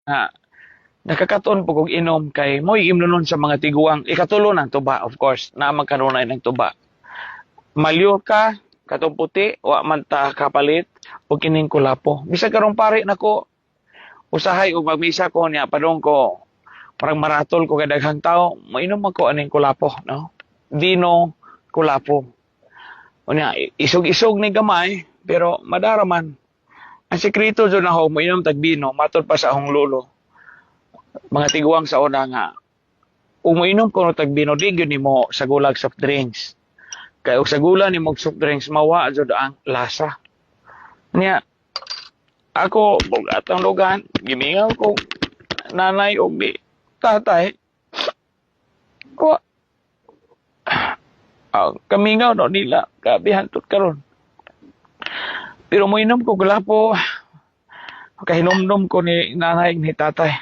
nga nakakaton po kog inom kay mo imnonon sa mga tiguang ikatulo ng tuba of course na magkanunay ng tuba. Malyo ka katong puti wa man ta kapalit o kining kulapo. Bisag karong pare nako usahay og magmisa ko niya padung ko parang maratol ko kay daghang tao mainom ako aning kulapo no. Dino kulapo. Unya isog-isog ni gamay pero madaraman. Ang sekreto dyan ako, mainom tagbino, matod pa sa akong lolo. Mga tiguang sa una nga, umiinom ko no tagbino, di yun mo sa gulag soft drinks. Kaya sa gula ni mo soft drinks, mawa dyan ang lasa. Niya, ako, bugat ang lugan, gimingaw ko, nanay o di, tatay, ko, kamingaw no nila, kabihantot karon. Pero mo inom ko gulapo, kahinomdom ko ni nanay ni tatay.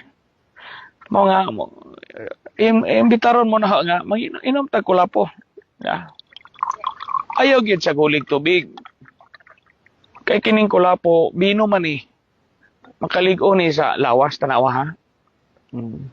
Mo nga mo imbitaron mo na nga mag-inom tag kulapo. Ya. Ayaw gyud sa gulig tubig. Kay kining kulapo bino man ni. Makaligo ni sa lawas tanawa ha. Hmm.